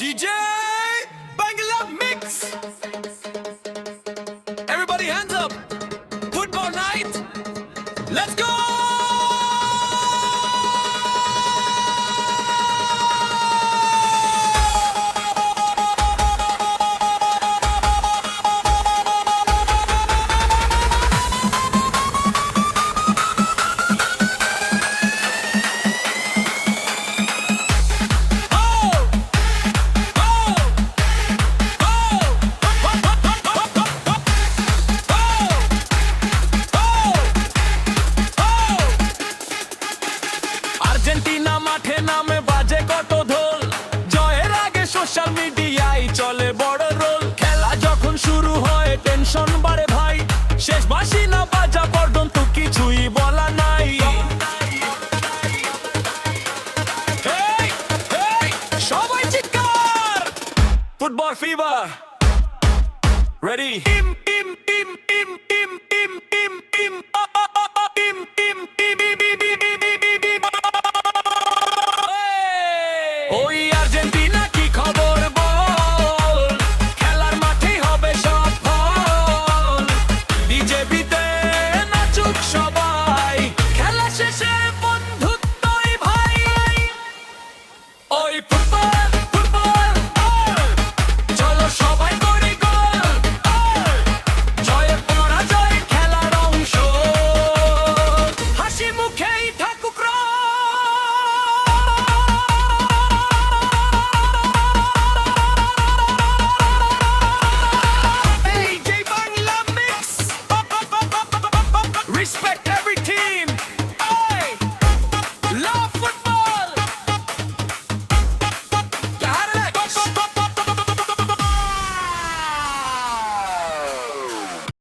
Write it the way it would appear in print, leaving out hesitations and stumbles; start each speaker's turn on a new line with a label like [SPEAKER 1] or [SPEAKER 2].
[SPEAKER 1] DJ Bangla Mix. Everybody hands up. Football night. Let's go. Argentina মাঠে নামে বাজে কত ঢোল, জয়ের আগে সোশ্যাল মিডিয়ায় চলে বড় রোল। খেলা যখন শুরু হয় টেনশন বাড়ে ভাই, শেষ বাঁশি না বাজা পর্যন্ত কিছুই বলা নাই। Hey, hey, সবাই চিৎকার, ফুটবল ফিভার রেডি।